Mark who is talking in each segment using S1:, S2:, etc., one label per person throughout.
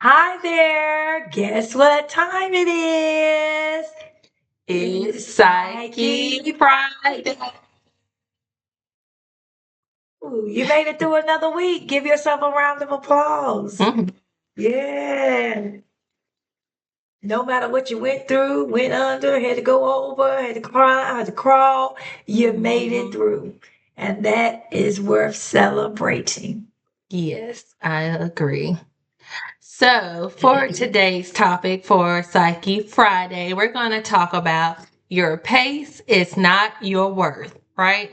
S1: Hi there. Guess what time it is?
S2: It's Psyche Friday.
S1: Ooh, you made it through another week. Give yourself a round of applause. Yeah. No matter what you went through, went under, had to go over, had to cry, had to crawl, you made it through. And that is worth celebrating.
S2: Yes, I agree. So, for today's topic for Psyche Friday, we're going to talk about your pace is not your worth, right?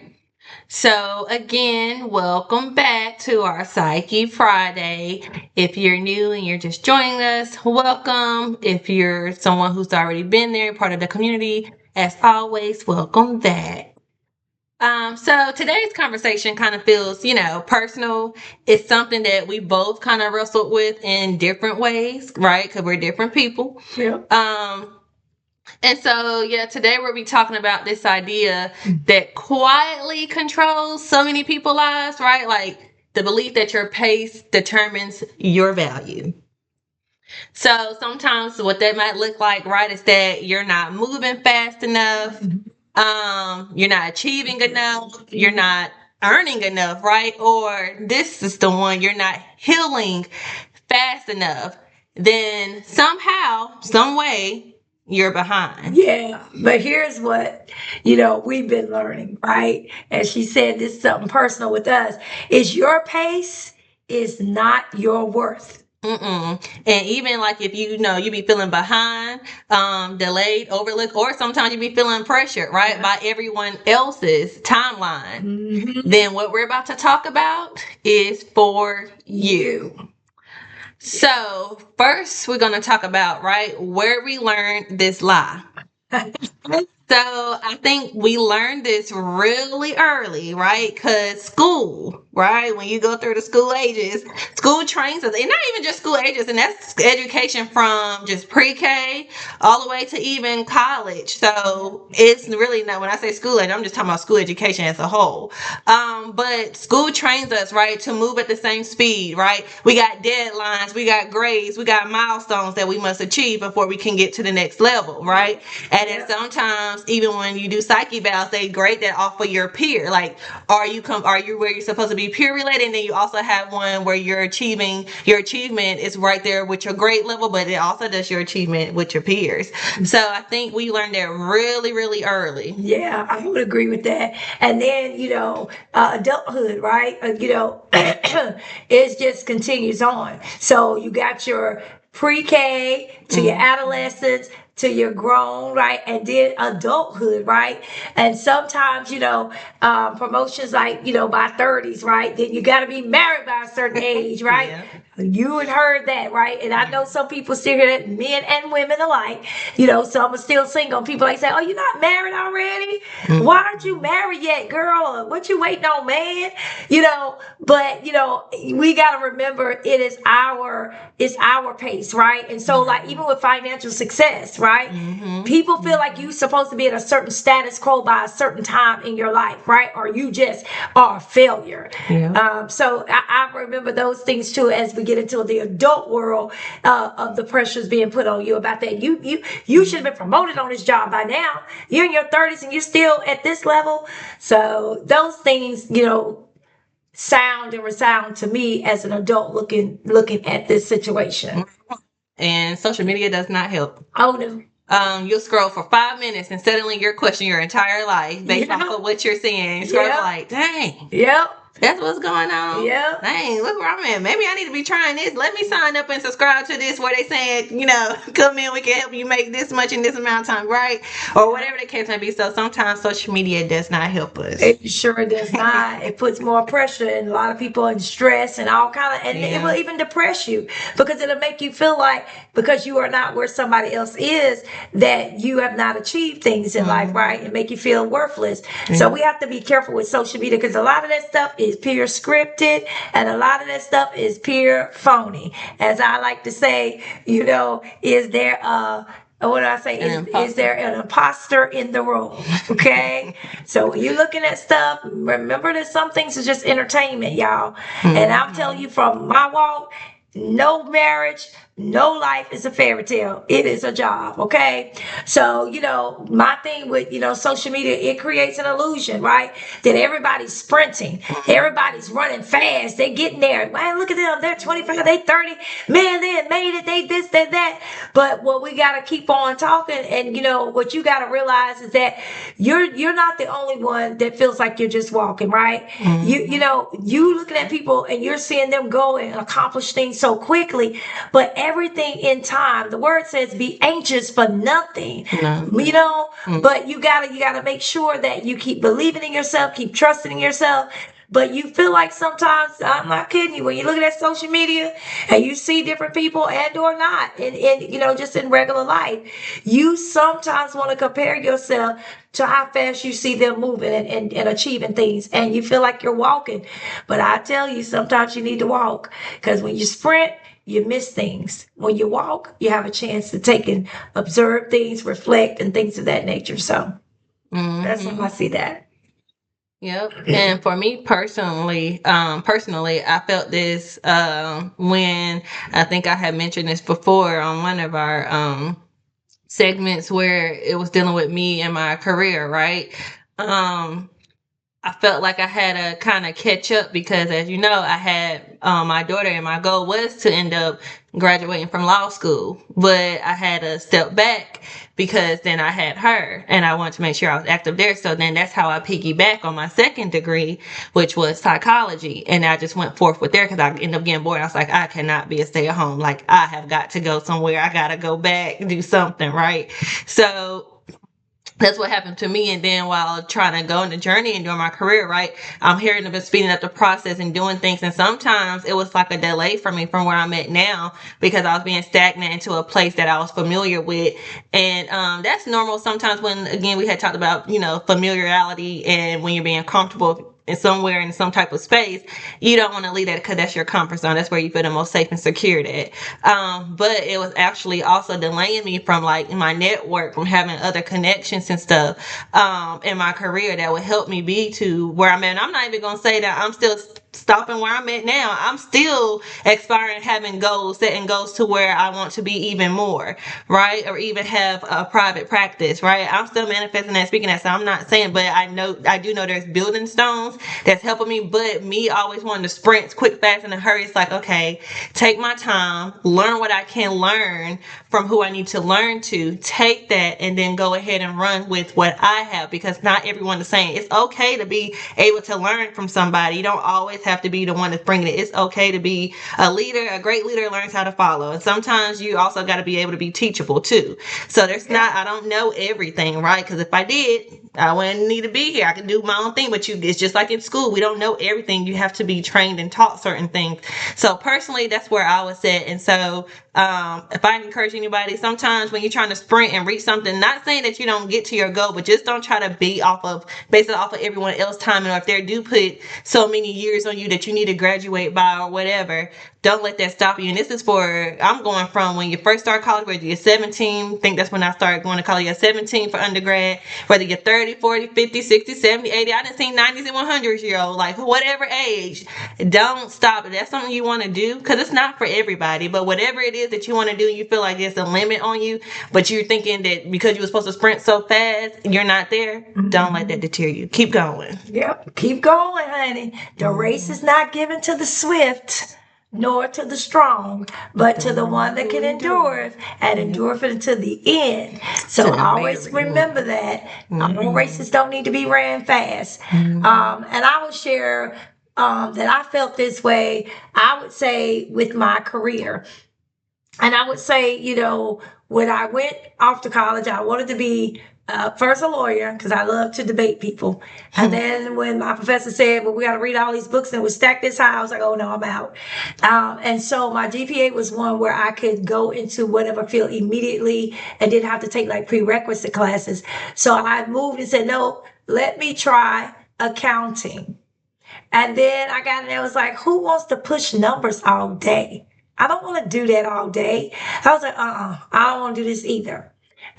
S2: So, again, welcome back to our Psyche Friday. If you're new and you're just joining us, welcome. If you're someone who's already been there, part of the community, as always, welcome back. So today's conversation kind of feels, personal. It's something that we both kind of wrestled with in different ways, right? Because we're different people.
S1: Yeah.
S2: And so, yeah, today we'll be talking about this idea that quietly controls so many people's lives, right? Like the belief that your pace determines your value. So sometimes what that might look like, right, is that you're not moving fast enough. You're not achieving enough. You're not earning enough, right? Or this is the one, you're not healing fast enough. Then somehow, some way, you're behind.
S1: Yeah, but here's what we've been learning, right? And she said this is something personal with us. Is your pace is not your worth.
S2: Mm-mm. And even like if you be feeling behind, delayed, overlooked, or sometimes you be feeling pressured, right,
S1: Yeah.
S2: by everyone else's timeline. Then what we're about to talk about is for you. So first we're going to talk about, right, where we learned this lie. So I think we learned this really early, right? Because school, right? When you go through the school ages, school trains us, and not even just school ages, and that's education from just pre-K all the way to even college. So it's really not, when I say school age, I'm just talking about school education as a whole. But school trains us, right, to move at the same speed, right? We got deadlines, we got grades, we got milestones that we must achieve before we can get to the next level, right? And then sometimes even when you do psyche evals, they grade that off of your peer. Like, are you where you're supposed to be peer related? And then you also have one where your achievement is right there with your grade level, but it also does your achievement with your peers. So I think we learned that really, really early.
S1: Yeah, I would agree with that. And then, adulthood, right? It just continues on. So you got your pre-K to your adolescence to your grown, right? And then adulthood, right? And sometimes, promotions like, by 30s, right? Then you got to be married by a certain age, right?
S2: Yeah.
S1: You had heard that, right? And I know some people still hear that, men and women alike. Some are still single. People like say, "Oh, you're not married already? Why aren't you married yet, girl? What you waiting on, man?" But we got to remember it's our pace, right? And so, like even with financial success, right? People feel like you're supposed to be at a certain status quo by a certain time in your life, right? Or you just are a failure.
S2: Yeah.
S1: So I remember those things too as we get into the adult world of the pressures being put on you about that. You should have been promoted on this job by now. You're in your 30s and you're still at this level. So those things, sound and resound to me as an adult looking at this situation.
S2: And social media does not help.
S1: Oh no.
S2: You'll scroll for 5 minutes and suddenly you're questioning your entire life based off of what you're seeing. You scroll like, dang.
S1: Yep.
S2: That's what's going on.
S1: Yeah.
S2: Dang, look where I'm at. Maybe I need to be trying this. Let me sign up and subscribe to this where they saying, come in, we can help you make this much in this amount of time, right? Or whatever the case may be. So sometimes social media does not help us.
S1: It sure does not. It puts more pressure and a lot of people in stress and all kind of, and it will even depress you because it'll make you feel like because you are not where somebody else is that you have not achieved things in life, right? And make you feel worthless. So we have to be careful with social media because a lot of that stuff is peer scripted and a lot of that stuff is peer phony. As I like to say, is there what do I say? Is there an imposter in the room? Okay. So when you're looking at stuff, remember that some things are just entertainment, y'all. And I'm telling you from my walk, no marriage, no life is a fairy tale. It is a job, okay? So, my thing with, social media, it creates an illusion, right? That everybody's sprinting, everybody's running fast, they getting there. Man, look at them, they're 25, they 30. Man, they made it, they this, they that. But what we got to keep on talking, and, what you got to realize is that you're not the only one that feels like you're just walking, right? You looking at people and you're seeing them go and accomplish things so quickly, but everything in time. The word says, "Be anxious for nothing." But you gotta make sure that you keep believing in yourself, keep trusting in yourself. But you feel like sometimes, I'm not kidding you, when you look at social media and you see different people and or not, and just in regular life, you sometimes want to compare yourself to how fast you see them moving and achieving things, and you feel like you're walking. But I tell you, sometimes you need to walk, because when you sprint, you miss things. When you walk, you have a chance to take and observe things, reflect, and things of that nature. So that's how I see that.
S2: Yep. And for me personally, I felt this when I think I had mentioned this before on one of our segments where it was dealing with me and my career, right? Um, I felt like I had to kind of catch up because, as you know, I had my daughter, and my goal was to end up graduating from law school. But I had to step back because then I had her, and I wanted to make sure I was active there. So then that's how I piggyback on my second degree, which was psychology. And I just went forth with there because I ended up getting bored. I was like, I cannot be a stay at home. Like, I have got to go somewhere. I got to go back, do something, right? So that's what happened to me. And then while trying to go on the journey and doing my career, right, I'm hearing about speeding up the process and doing things. And sometimes it was like a delay for me from where I'm at now because I was being stagnant into a place that I was familiar with. And that's normal sometimes when, again, we had talked about, familiarity, and when you're being comfortable in somewhere in some type of space, you don't want to leave that because that's your comfort zone. That's where you feel the most safe and secured at. But it was actually also delaying me from like my network, from having other connections and stuff in my career that would help me be to where I'm at. And I'm not even gonna say that I'm still stopping where I'm at now. I'm still aspiring, having goals, setting goals to where I want to be even more, right? Or even have a private practice, right? I'm still manifesting that, speaking that. So I'm not saying, but I do know there's building stones that's helping me. But me always wanting to sprint quick, fast, in a hurry. It's like, okay, take my time, learn what I can learn from who I need to learn to, take that, and then go ahead and run with what I have, because not everyone is saying it's okay to be able to learn from somebody. You don't always have to be the one that's bringing it. It's okay to be a leader. A great leader learns how to follow. And sometimes you also got to be able to be teachable too. So I don't know everything, right? Because if I did, I wouldn't need to be here. I can do my own thing, but it's just like in school. We don't know everything. You have to be trained and taught certain things. So personally, that's where I was at. And so if I encourage anybody, sometimes when you're trying to sprint and reach something, not saying that you don't get to your goal, but just don't try to base it off of everyone else's time. And if they do put so many years on you that you need to graduate by or whatever, don't let that stop you. And this is I'm going from when you first start college, whether you're 17, I think that's when I started going to college, you're 17 for undergrad, whether you're 30, 40, 50, 60, 70, 80, I done seen 90s and 100s year old, like whatever age, don't stop. If that's something you want to do, because it's not for everybody, but whatever it is that you want to do, you feel like there's a limit on you, but you're thinking that because you were supposed to sprint so fast, you're not there, don't let that deter you. Keep going.
S1: Yep, keep going, honey. The race is not given to the swift, nor to the strong, but to the one that can endure and endure to the end. So always remember that. All races don't need to be ran fast. And I will share that I felt this way, I would say, with my career. And I would say, when I went off to college, I wanted to be first a lawyer because I love to debate people. And then when my professor said, well, we got to read all these books and we stack this high, I was like, oh no, I'm out. And so my GPA was one where I could go into whatever field immediately and didn't have to take like prerequisite classes. So I moved and said, no, let me try accounting. And then I got in there, I was like, who wants to push numbers all day? I don't want to do that all day. I was like, I don't want to do this either.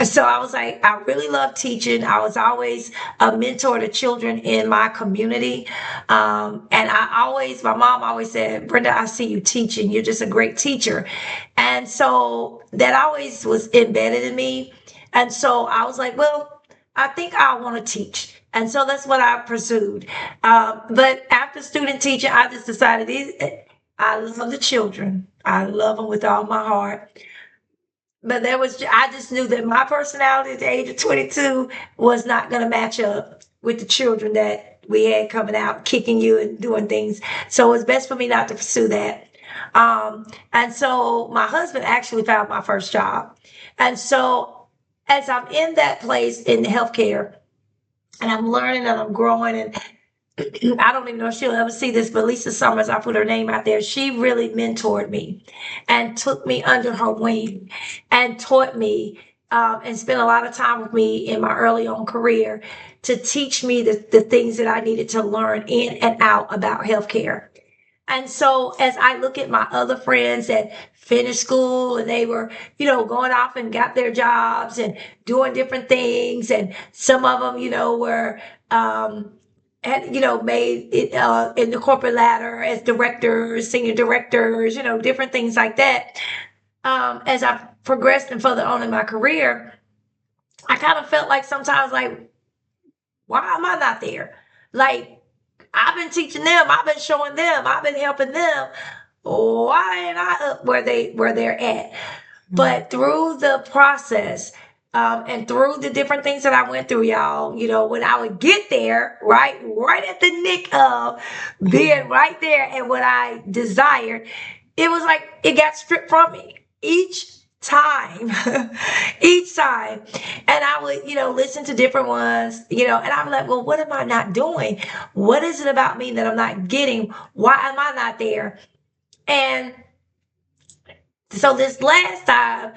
S1: So I was like, I really love teaching. I was always a mentor to children in my community. And my mom always said, Brenda, I see you teaching. You're just a great teacher. And so that always was embedded in me. And so I was like, well, I think I want to teach. And so that's what I pursued. But after student teaching, I just decided I love the children. I love them with all my heart. But I just knew that my personality at the age of 22 was not going to match up with the children that we had coming out, kicking you and doing things. So it was best for me not to pursue that. And so my husband actually found my first job. And so as I'm in that place in healthcare and I'm learning and I'm growing and I don't even know if she'll ever see this, but Lisa Summers, I put her name out there. She really mentored me and took me under her wing and taught me and spent a lot of time with me in my early on career to teach me the things that I needed to learn in and out about healthcare. And so as I look at my other friends that finished school and they were, going off and got their jobs and doing different things, and some of them, were had made it in the corporate ladder as directors, senior directors, different things like that. As I progressed and further on in my career, I kind of felt like sometimes like, why am I not there? Like, I've been teaching them, I've been showing them, I've been helping them. Why ain't I up where they're at? But through the process, and through the different things that I went through, y'all, when I would get there, right at the nick of being right there and what I desired, it was like it got stripped from me each time, each time. And I would, listen to different ones, and I'm like, well, what am I not doing? What is it about me that I'm not getting? Why am I not there? And so this last time,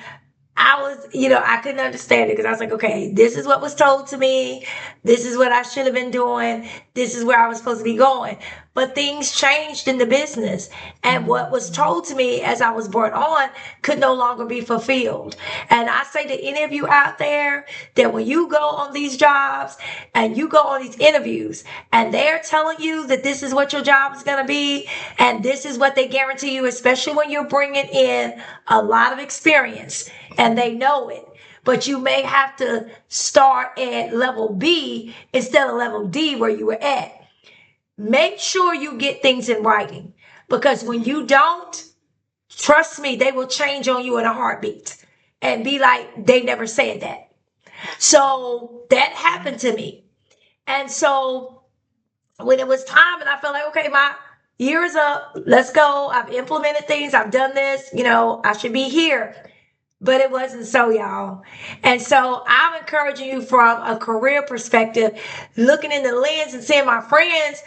S1: I was, I couldn't understand it because I was like, okay, this is what was told to me. This is what I should have been doing. This is where I was supposed to be going. But things changed in the business. And what was told to me as I was brought on could no longer be fulfilled. And I say to any of you out there that when you go on these jobs and you go on these interviews and they're telling you that this is what your job is going to be and this is what they guarantee you, especially when you're bringing in a lot of experience and they know it, but you may have to start at level B instead of level D where you were at. Make sure you get things in writing, because when you don't, trust me, they will change on you in a heartbeat and be like, they never said that. So that happened to me. And so when it was time and I felt like, okay, my year is up, let's go. I've implemented things. I've done this, I should be here. But it wasn't so, y'all. And so I'm encouraging you from a career perspective, looking in the lens and seeing my friends,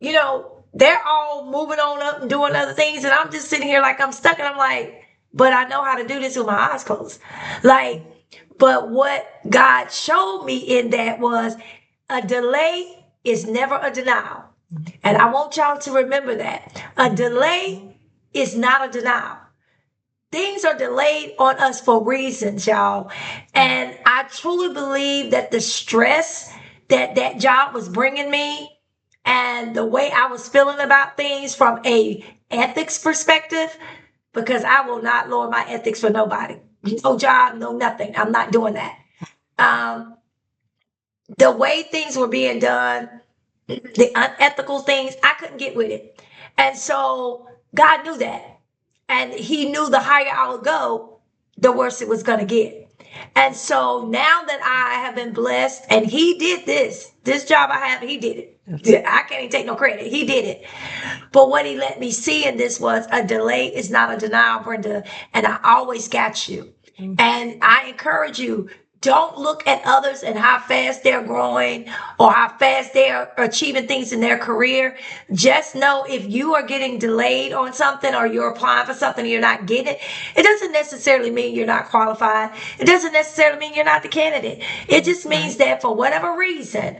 S1: they're all moving on up and doing other things. And I'm just sitting here like I'm stuck. And I'm like, but I know how to do this with my eyes closed. But what God showed me in that was a delay is never a denial. And I want y'all to remember that. A delay is not a denial. Things are delayed on us for reasons, y'all. And I truly believe that the stress that job was bringing me and the way I was feeling about things from a ethics perspective, because I will not lower my ethics for nobody. No job, no nothing. I'm not doing that. The way things were being done, the unethical things, I couldn't get with it. And so God knew that. And he knew the higher I would go, the worse it was going to get. And so now that I have been blessed, and he did this job I have, he did it. I can't even take no credit. He did it. But what he let me see in this was a delay is not a denial, Brenda. And I always got you. And I encourage you, don't look at others and how fast they're growing or how fast they're achieving things in their career. Just know if you are getting delayed on something or you're applying for something and you're not getting it, it doesn't necessarily mean you're not qualified. It doesn't necessarily mean you're not the candidate. It just means that for whatever reason,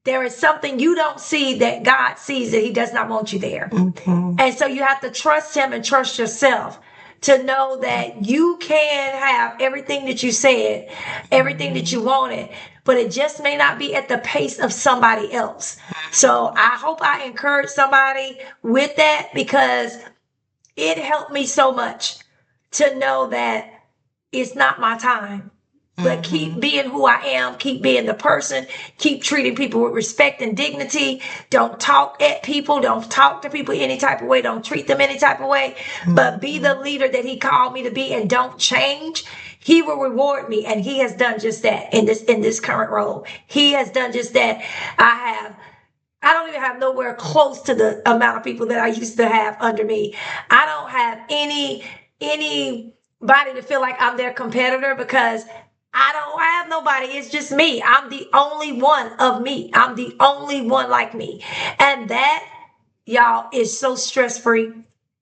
S1: there is something you don't see that God sees that he does not want you there. And so you have to trust him and trust yourself to know that you can have everything that you said, everything that you wanted, but it just may not be at the pace of somebody else. So I hope I encourage somebody with that, because it helped me so much to know that it's not my time. But keep being who I am, keep being the person, keep treating people with respect and dignity. Don't talk at people, don't talk to people any type of way, don't treat them any type of way, but be the leader that he called me to be, and don't change. He will reward me, and he has done just that in this current role. He has done just that. I don't even have nowhere close to the amount of people that I used to have under me. I don't have anybody to feel like I'm their competitor, because I don't have nobody. It's just me. I'm the only one of me. I'm the only one like me. And that, y'all, is so stress-free.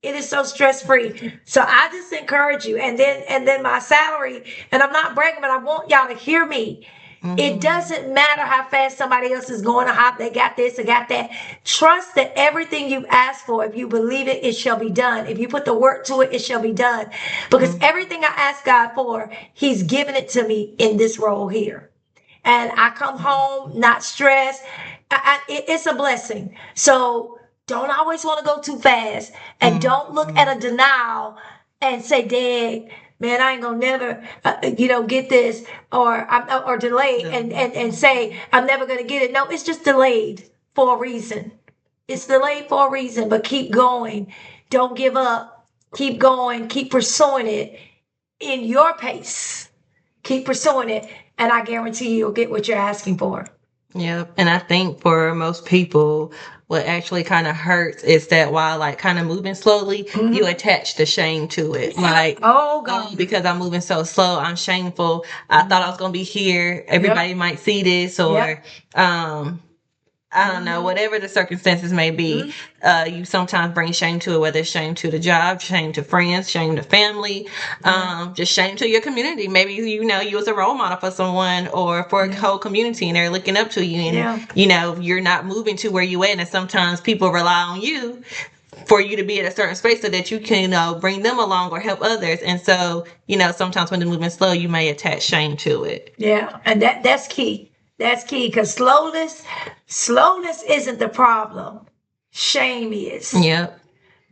S1: It is so stress-free. So I just encourage you. And then my salary, and I'm not bragging, but I want y'all to hear me. It doesn't matter how fast somebody else is going, or how they got this or got that. Trust that everything you've asked for, if you believe it, it shall be done. If you put the work to it, it shall be done. Because everything I ask God for, he's given it to me in this role here. And I come home not stressed. It's a blessing. So don't always want to go too fast. And don't look at a denial and say, Dad, man, I ain't gonna never, get this, or delay, and say I'm never gonna get it. No, it's just delayed for a reason. It's delayed for a reason. But keep going. Don't give up. Keep going. Keep pursuing it in your pace. Keep pursuing it, and I guarantee you'll get what you're asking for.
S2: Yep. And I think for most people, what actually kind of hurts is that while like kind of moving slowly, you attach the shame to it. Like,
S1: oh God,
S2: because I'm moving so slow, I'm shameful. I thought I was going to be here. Everybody might see this, or, I don't know, whatever the circumstances may be, you sometimes bring shame to it, whether it's shame to the job, shame to friends, shame to family, just shame to your community. Maybe, you was a role model for someone, or for a whole community, and they're looking up to you, and, you're not moving to where you at. And sometimes people rely on you for you to be at a certain space so that you can, bring them along or help others. And so, sometimes when the movement's slow, you may attach shame to it.
S1: Yeah. And that's key. That's key, because slowness isn't the problem. Shame is.
S2: Yep.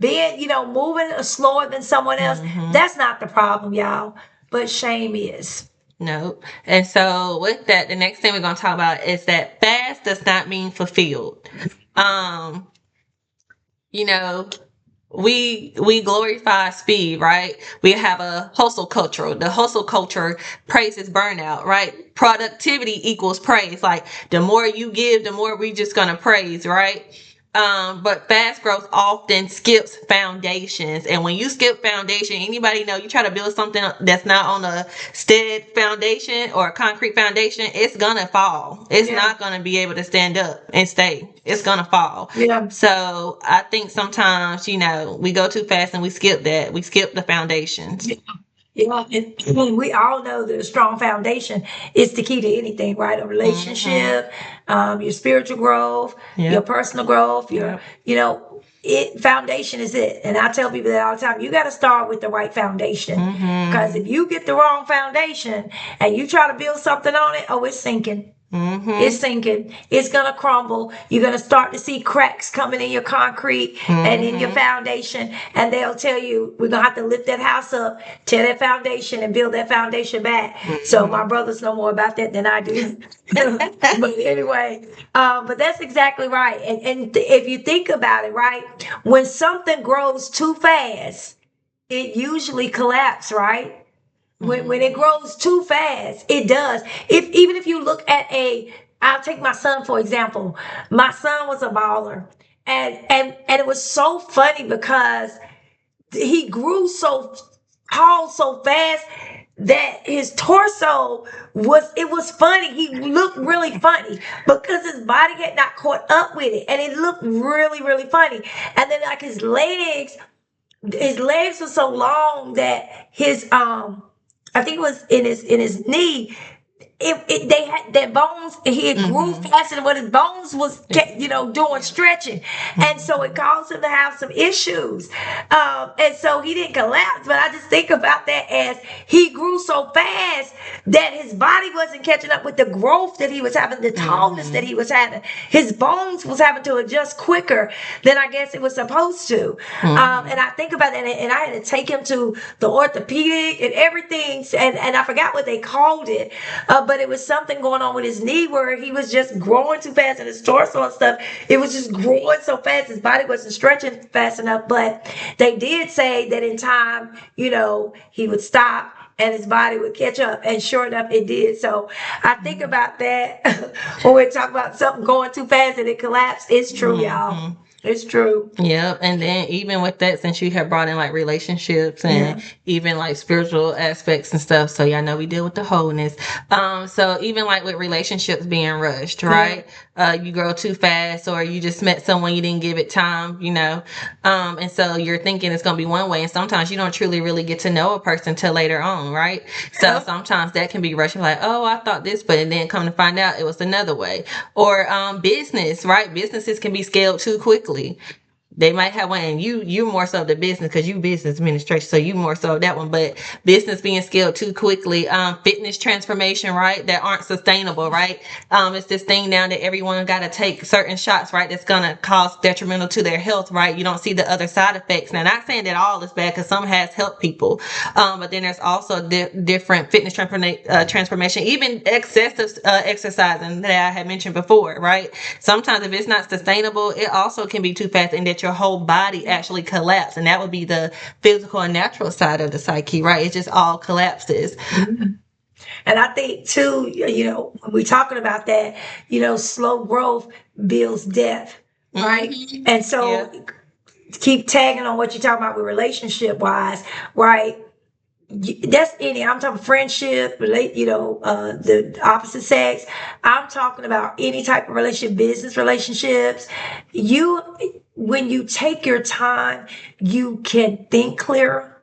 S1: Being, moving slower than someone else, that's not the problem, y'all. But shame is.
S2: No. And so with that, the next thing we're going to talk about is that fast does not mean fulfilled. We glorify speed, right? We have a hustle culture. The hustle culture praises burnout, right? Productivity equals praise. Like, the more you give, the more we just gonna praise, right? But fast growth often skips foundations. And when you skip foundation, anybody know, you try to build something that's not on a steady foundation or a concrete foundation, it's gonna fall. It's not gonna be able to stand up and stay. It's gonna fall.
S1: Yeah.
S2: So I think sometimes, we go too fast and we skip that. We skip the foundations.
S1: Yeah, and we all know that a strong foundation is the key to anything, right? A relationship, your spiritual growth, your personal growth, foundation is it. And I tell people that all the time, you got to start with the right foundation. Because if you get the wrong foundation and you try to build something on it, it's sinking. It's sinking. It's going to crumble. You're going to start to see cracks coming in your concrete and in your foundation. And they'll tell you, we're going to have to lift that house up, tear that foundation, and build that foundation back. So my brothers know more about that than I do. But anyway, but that's exactly right. And if you think about it, right, when something grows too fast, it usually collapses, right? When it grows too fast, it does. Even if you look at I'll take my son for example. My son was a baller, and it was so funny because he grew so tall so fast that his torso was funny. He looked really funny because his body had not caught up with it, and it looked really, really funny. And then like his legs were so long that his I think it was in his knee, they had their bones. He had grew faster than what his bones was, doing stretching, and so it caused him to have some issues. And so he didn't collapse. But I just think about that as he grew so fast that his body wasn't catching up with the growth that he was having, the tallness that he was having. His bones was having to adjust quicker than I guess it was supposed to. And I think about that, and I had to take him to the orthopedic and everything, and I forgot what they called it, but it was something going on with his knee where he was just growing too fast, and his torso and stuff, it was just growing so fast, his body wasn't stretching fast enough. But they did say that in time, he would stop and his body would catch up, and sure enough it did. So I think about that when we talk about something going too fast and it collapsed. It's true, y'all. It's true.
S2: Yep. And then even with that, since you have brought in like relationships and even like spiritual aspects and stuff, so y'all know we deal with the wholeness. So even like with relationships being rushed, right? You grow too fast, or you just met someone, you didn't give it time, and so you're thinking it's gonna be one way, and sometimes you don't truly really get to know a person till later on, right? So sometimes that can be rushing, like, oh, I thought this, but and then come to find out it was another way. Or business, right? Businesses can be scaled too quickly. They might have one, and you more so the business, because you business administration, so you more so that one. But business being scaled too quickly, fitness transformation, right? That aren't sustainable, right? It's this thing now that everyone got to take certain shots, right? That's gonna cause detrimental to their health, right? You don't see the other side effects. Now, not saying that all is bad, because some has helped people, but then there's also different fitness transformation, even excessive exercising that I had mentioned before, right? Sometimes if it's not sustainable, it also can be too fast, and that your whole body actually collapse, and that would be the physical and natural side of the psyche, right? It just all collapses.
S1: And I think too, when we're talking about that, slow growth builds death, right? And so keep tagging on what you're talking about with relationship wise, right? That's I'm talking friendship, the opposite sex. I'm talking about any type of relationship, business relationships. When you take your time, you can think clearer.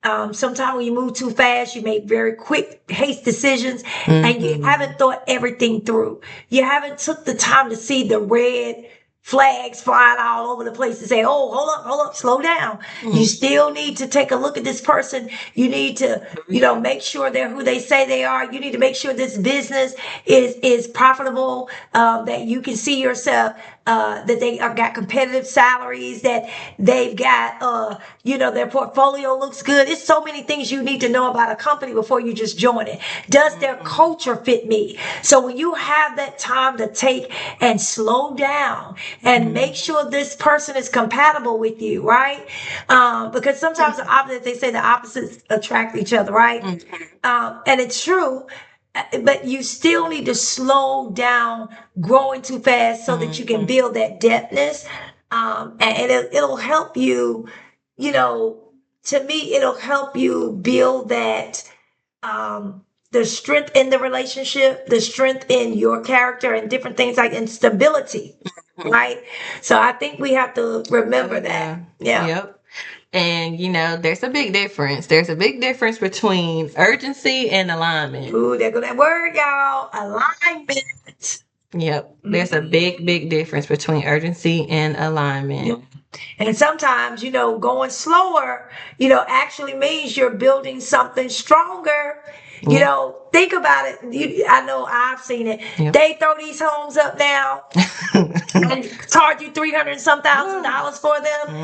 S1: Sometimes when you move too fast, you make very quick haste decisions, and you haven't thought everything through. You haven't took the time to see the red flags flying all over the place to say, oh, hold up, slow down. You still need to take a look at this person. You need to, make sure they're who they say they are. You need to make sure this business is profitable, that you can see yourself, that they have got competitive salaries, that they've got, their portfolio looks good. It's so many things you need to know about a company before you just join it. Does their culture fit me? So when you have that time to take and slow down and make sure this person is compatible with you, right? Because sometimes the opposite, they say the opposites attract each other, right? And it's true. But you still need to slow down growing too fast so that you can build that depthness. And it'll help you, to me, it'll help you build that, the strength in the relationship, the strength in your character, and different things like instability, right? So I think we have to remember that. Yeah.
S2: Yep. And there's a big difference. There's a big difference between urgency and alignment.
S1: Ooh, there go that word, y'all. Alignment.
S2: Yep. There's a big difference between urgency and alignment.
S1: Yep. And sometimes, going slower, actually means you're building something stronger. Think about it. I know I've seen it. Yep. They throw these homes up now and charge you $300,000 for them.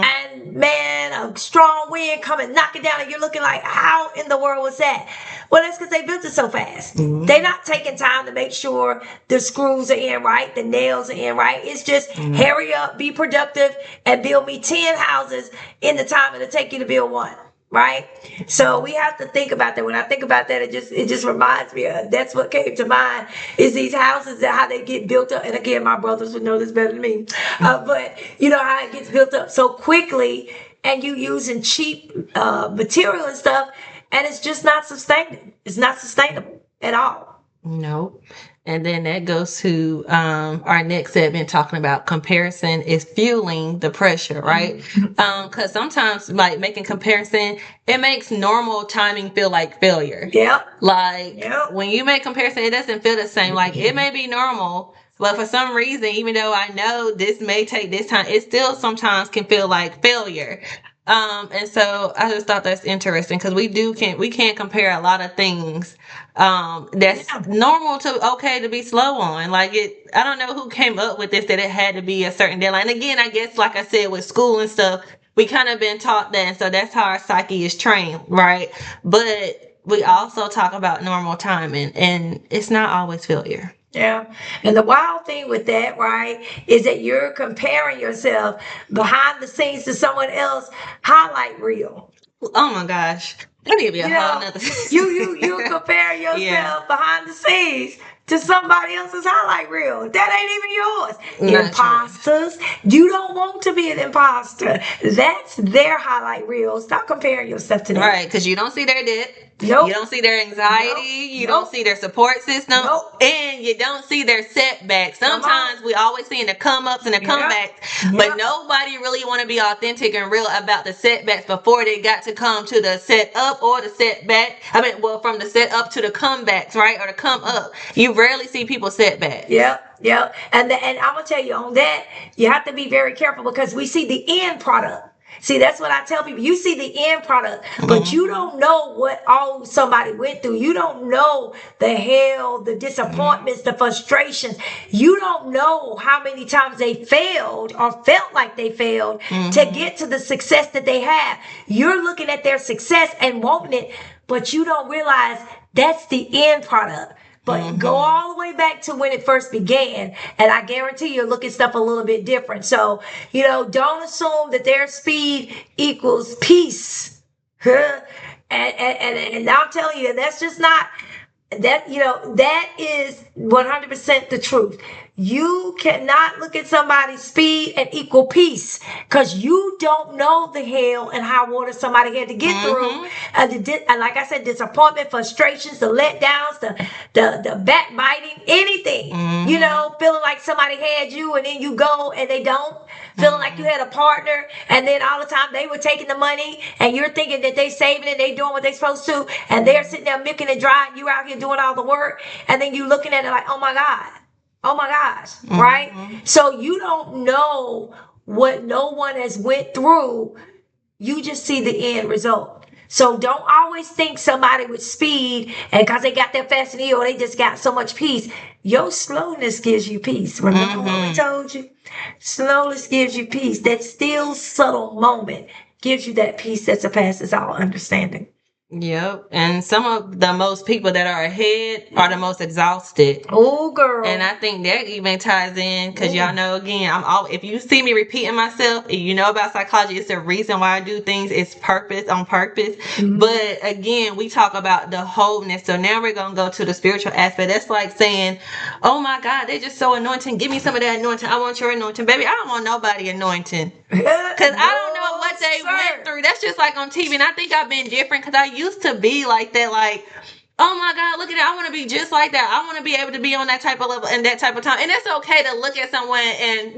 S1: And man, a strong wind coming, knocking down, and you're looking like, how in the world was that? Well, that's because they built it so fast. They're not taking time to make sure the screws are in right, the nails are in right. It's just hurry up, be productive, and build me 10 houses in the time it'll take you to build one. Right? So we have to think about that. When I think about that, it just reminds me of, that's what came to mind, is these houses, and how they get built up. And again, my brothers would know this better than me. But how it gets built up so quickly, and you using cheap material and stuff, and it's just not sustainable. It's not sustainable at all.
S2: Nope. And then that goes to our next segment talking about comparison is fueling the pressure, right? Because sometimes like making comparison, it makes normal timing feel like failure.
S1: Yep.
S2: Like
S1: Yep.
S2: when you make comparison, it doesn't feel the same. Like it may be normal, but for some reason, even though I know this may take this time, it still sometimes can feel like failure. And so I just thought that's interesting because we can't compare a lot of things that's
S1: Yeah.
S2: normal to okay to be slow on. Like I don't know who came up with this that it had to be a certain deadline. And again, I guess like I said with school and stuff, we kind of been taught that, and so that's how our psyche is trained, right? But we also talk about normal timing, and it's not always failure.
S1: Yeah. And the wild thing with that, right, is that you're comparing yourself behind the scenes to someone else highlight reel.
S2: Oh my gosh. That need to be a
S1: You
S2: whole
S1: know,
S2: nother
S1: you compare yourself
S2: Yeah.
S1: behind the scenes to somebody else's highlight reel. That ain't even yours.
S2: Not
S1: Imposters. You don't want to be an imposter. That's their highlight reel. Stop comparing yourself to them.
S2: Right, because you don't see their debt.
S1: Nope.
S2: You don't see their anxiety.
S1: Nope.
S2: You don't
S1: Nope.
S2: see their support system.
S1: Nope.
S2: And you don't see their setbacks. Sometimes we always see the come ups and the comebacks, but nobody really want to be authentic and real about the setbacks before they got to come to the set up or the setback. I mean, well, from the set up to the comebacks, right? Or the come up. You rarely see people setbacks.
S1: Yep. And I'm gonna tell you on that, you have to be very careful because we see the end product. See, that's what I tell people. You see the end product, but you don't know what all somebody went through. You don't know the hell, the disappointments, the frustrations. You don't know how many times they failed or felt like they failed to get to the success that they have. You're looking at their success and wanting it, but you don't realize that's the end product. But go all the way back to when it first began, and I guarantee you'll look at stuff a little bit different. So, don't assume that their speed equals peace. And I'm telling you, that's just not that, that is 100% the truth. You cannot look at somebody's speed and equal peace because you don't know the hell and high water somebody had to get through. And like I said, disappointment, frustrations, the letdowns, the backbiting, anything. Feeling like somebody had you and then you go and they don't. Feeling like you had a partner and then all the time they were taking the money and you're thinking that they saving it, they doing what they supposed to, and they're sitting there milking and dry and you out here doing all the work, and then you looking at it like, oh my gosh, right? So you don't know what no one has went through. You just see the end result. So don't always think somebody with speed and because they got their fast and or they just got so much peace. Your slowness gives you peace. Remember what we told you? Slowness gives you peace. That still subtle moment gives you that peace that surpasses all understanding.
S2: Yep. And some of the most people that are ahead are the most exhausted.
S1: Oh, girl.
S2: And I think that even ties in because y'all know, again, if you see me repeating myself, and you know about psychology, it's the reason why I do things. It's on purpose. But again, we talk about the wholeness. So now we're going to go to the spiritual aspect. That's like saying, oh my God, they're just so anointing. Give me some of that anointing. I want your anointing. Baby, I don't want nobody anointing. Because I don't know what they went through. That's just like on TV. And I think I've been different because I used to be like that. Like, oh my God, look at that. I want to be just like that. I want to be able to be on that type of level and that type of time. And it's okay to look at someone and,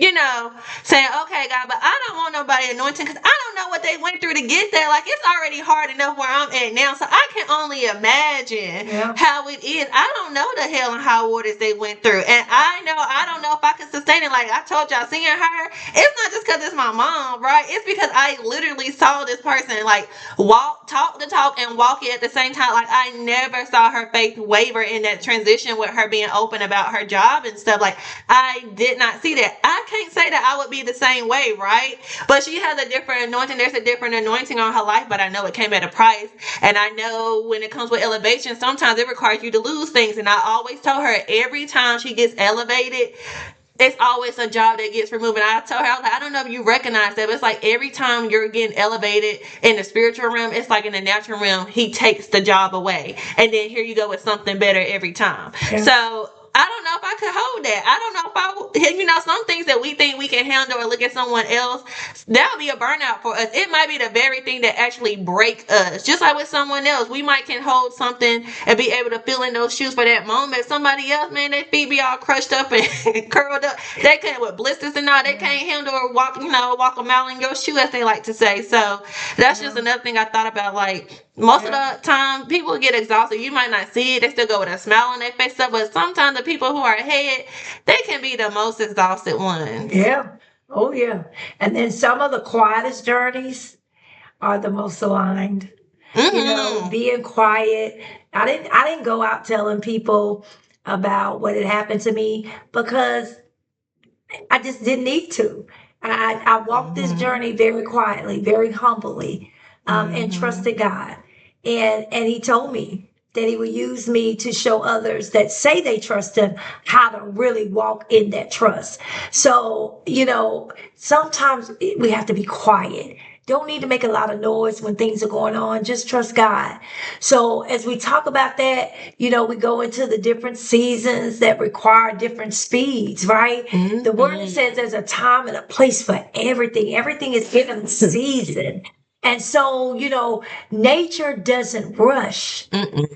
S2: saying, okay, God, but I don't want nobody anointing because I don't know what they went through to get there. Like, it's already hard enough where I'm at now. So I can only imagine how it is. I don't know the hell and high waters they went through. And I don't know if I can sustain it. Like I told y'all, seeing her, it's not just because it's my mom, right? It's because I literally saw this person like talk the talk and walk it at the same time. Like I never saw her faith waver in that transition with her being open about her job and stuff. Like I did not see that. I can't say that I would be the same way, right? But she has a different anointing. There's a different anointing on her life, but I know it came at a price. And I know when it comes with elevation, sometimes it requires you to lose things. And I always told her every time she gets elevated, it's always a job that gets removed. And I told her, I was like, I don't know if you recognize that, but it's like every time you're getting elevated in the spiritual realm, it's like in the natural realm, he takes the job away. And then here you go with something better every time. Yeah. So I don't know if I could hold that. I don't know if some things that we think we can handle or look at someone else, that'll be a burnout for us. It might be the very thing that actually break us. Just like with someone else, we might can hold something and be able to feel in those shoes for that moment. Somebody else, man, their feet be all crushed up and curled up. They can't, with blisters and all, they can't handle or walk a mile in your shoe, as they like to say. So that's just another thing I thought about. Like, most of the time, people get exhausted. You might not see it. They still go with a smile on their face, but sometimes the people who are ahead, they can be the most exhausted ones.
S1: Yeah. Oh, yeah. And then some of the quietest journeys are the most aligned. Being quiet. I didn't go out telling people about what had happened to me because I just didn't need to. I walked this journey very quietly, very humbly, and trusted God. And He told me that He would use me to show others that say they trust Him how to really walk in that trust. So, sometimes we have to be quiet. Don't need to make a lot of noise when things are going on. Just trust God. So as we talk about that, we go into the different seasons that require different speeds, right?
S2: Mm-hmm.
S1: The word says there's a time and a place for everything. Everything is given a season. And so, nature doesn't rush.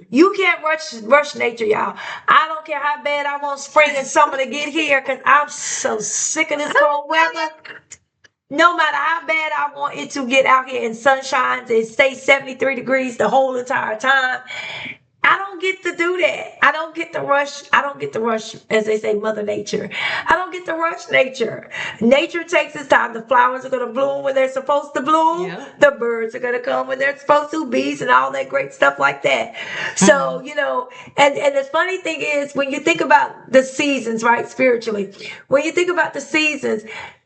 S1: You can't rush nature, y'all. I don't care how bad I want spring and summer to get here because I'm so sick of this cold weather. No matter how bad I want it to get out here in sunshine and stay 73 degrees the whole entire time, I don't get to do that. I don't get to rush, as they say, Mother Nature. I don't get to rush nature. Nature takes its time. The flowers are going to bloom when they're supposed to bloom. Yeah. The birds are going to come when they're supposed to, bees and all that great stuff like that. So, and the funny thing is, when you think about the seasons, right, spiritually, when you think about the seasons,